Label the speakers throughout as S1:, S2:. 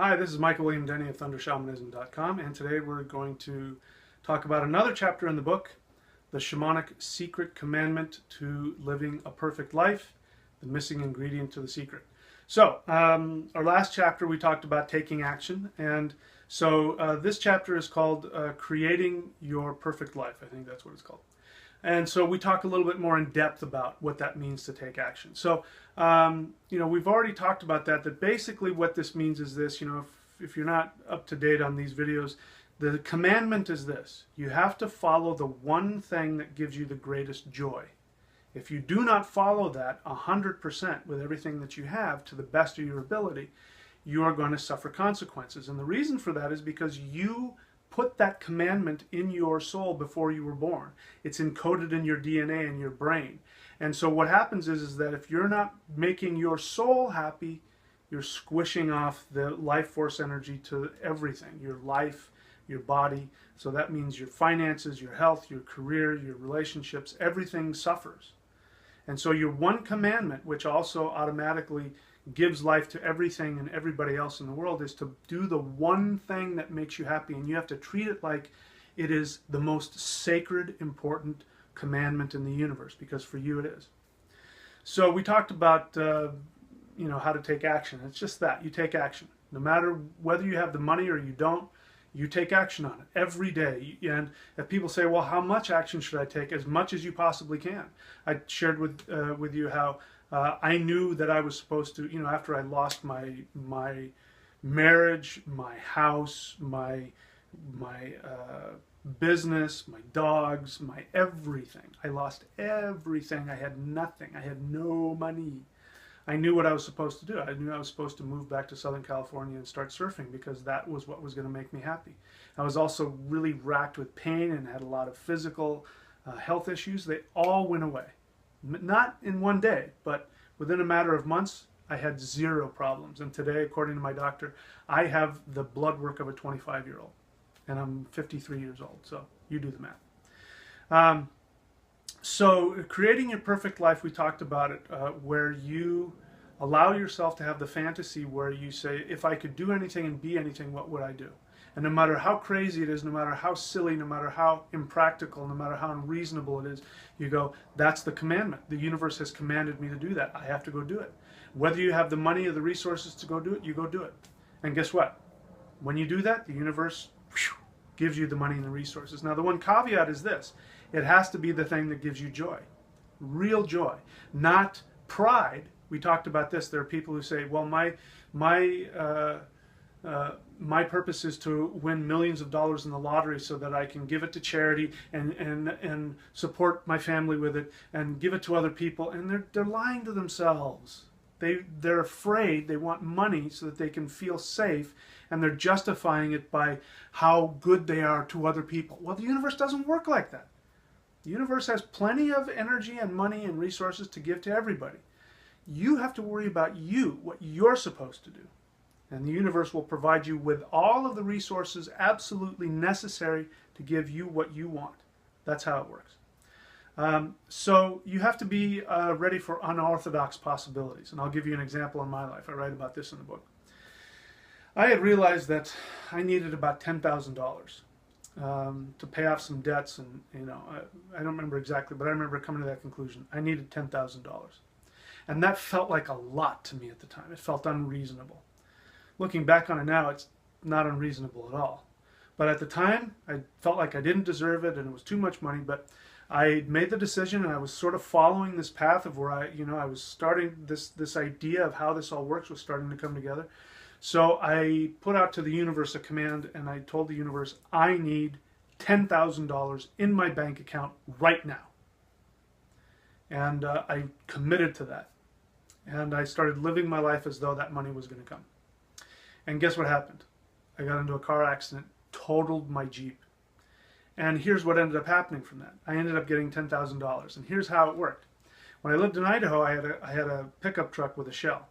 S1: Hi, this is Michael William Denny of ThunderShamanism.com, and today we're going to talk about another chapter in the book, The Shamanic Secret Commandment to Living a Perfect Life, the missing ingredient to the secret. So, our last chapter we talked about taking action, and so this chapter is called Creating Your Perfect Life. I think that's what it's called. And so we talk a little bit more in depth about what that means to take action. So, we've already talked about that basically what this means is this, if you're not up to date on these videos, the commandment is this: you have to follow the one thing that gives you the greatest joy. If you do not follow that 100% with everything that you have to the best of your ability, you are going to suffer consequences. And the reason for that is because you put that commandment in your soul before you were born. It's encoded in your DNA and your brain. And so what happens is that if you're not making your soul happy, you're squishing off the life force energy to everything, your life, your body. So that means your finances, your health, your career, your relationships, everything suffers. And so your one commandment, which also automatically gives life to everything and everybody else in the world, is to do the one thing that makes you happy. And you have to treat it like it is the most sacred, important commandment in the universe, because for you it is. So we talked about how to take action. It's just that you take action, no matter whether you have the money or you don't. You take action on it every day. And if people say, well, how much action should I take? As much as you possibly can. I shared with you how I knew that I was supposed to, after I lost my marriage, my house, my business, my dogs, my everything. I lost everything. I had nothing. I had no money. I knew what I was supposed to do. I knew I was supposed to move back to Southern California and start surfing, because that was what was going to make me happy. I was also really racked with pain and had a lot of physical health issues. They all went away. Not in one day, but within a matter of months, I had zero problems. And today, according to my doctor, I have the blood work of a 25-year-old. And I'm 53 years old, so you do the math. So creating your perfect life, we talked about it, where you allow yourself to have the fantasy where you say, if I could do anything and be anything, what would I do? And no matter how crazy it is, no matter how silly, no matter how impractical, no matter how unreasonable it is, you go, that's the commandment. The universe has commanded me to do that. I have to go do it. Whether you have the money or the resources to go do it, you go do it. And guess what? When you do that, the universe gives you the money and the resources. Now, the one caveat is this: it has to be the thing that gives you joy, real joy, not pride. We talked about this. There are people who say, well, my purpose is to win millions of dollars in the lottery so that I can give it to charity and support my family with it and give it to other people. And they're lying to themselves. They're afraid. They want money so that they can feel safe, and they're justifying it by how good they are to other people. Well, the universe doesn't work like that. The universe has plenty of energy and money and resources to give to everybody. You have to worry about you, what you're supposed to do. And the universe will provide you with all of the resources absolutely necessary to give you what you want. That's how it works. So you have to be ready for unorthodox possibilities. And I'll give you an example in my life. I write about this in the book. I had realized that I needed about $10,000 to pay off some debts, and I don't remember exactly, but I remember coming to that conclusion. I needed $10,000. And that felt like a lot to me at the time. It felt unreasonable. Looking back on it now, it's not unreasonable at all. But at the time, I felt like I didn't deserve it and it was too much money. But I made the decision, and I was sort of following this path of where I was starting this idea of how this all works was starting to come together. So I put out to the universe a command, and I told the universe, I need $10,000 in my bank account right now. And I committed to that. And I started living my life as though that money was going to come. And guess what happened? I got into a car accident, totaled my Jeep. And here's what ended up happening from that. I ended up getting $10,000. And here's how it worked. When I lived in Idaho, I had a pickup truck with a shell.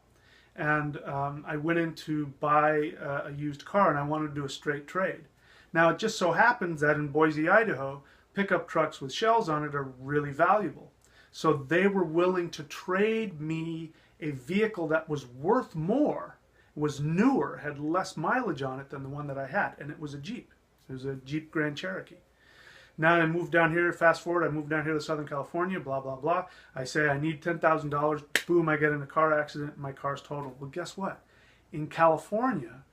S1: And I went in to buy a used car, and I wanted to do a straight trade. Now, it just so happens that in Boise, Idaho, pickup trucks with shells on it are really valuable. So they were willing to trade me a vehicle that was worth more was newer, had less mileage on it than the one that I had, and it was a Jeep. It was a Jeep Grand Cherokee. Now I moved down here, fast forward, I moved down here to Southern California, blah, blah, blah. I say I need $10,000, boom, I get in a car accident, my car's totaled. Well, guess what? In California,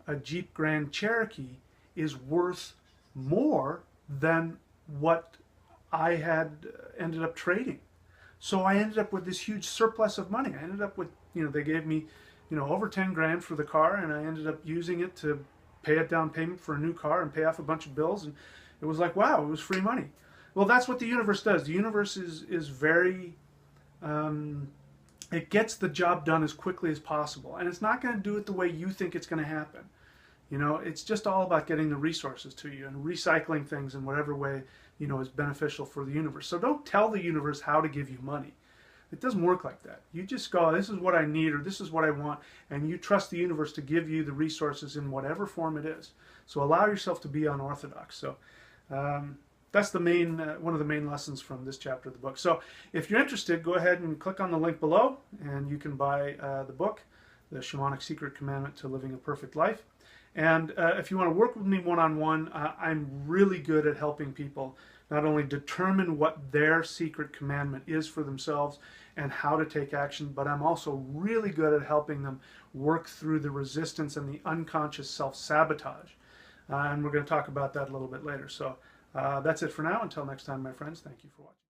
S1: a Jeep Grand Cherokee is worth more than what I had ended up trading. So I ended up with this huge surplus of money. I ended up with, they gave me, over 10 grand for the car, and I ended up using it to pay a down payment for a new car and pay off a bunch of bills, and it was like, wow, it was free money. Well, that's what the universe does. The universe is very, it gets the job done as quickly as possible, and it's not going to do it the way you think it's going to happen. It's just all about getting the resources to you and recycling things in whatever way, is beneficial for the universe. So don't tell the universe how to give you money. It doesn't work like that. You just go, this is what I need, or this is what I want, and you trust the universe to give you the resources in whatever form it is. So allow yourself to be unorthodox. So that's the main, one of the main lessons from this chapter of the book. So if you're interested, go ahead and click on the link below, and you can buy the book, The Shamanic Secret Commandment to Living a Perfect Life. And if you want to work with me one-on-one, I'm really good at helping people not only determine what their secret commandment is for themselves and how to take action, but I'm also really good at helping them work through the resistance and the unconscious self-sabotage. And we're going to talk about that a little bit later. So that's it for now. Until next time, my friends, thank you for watching.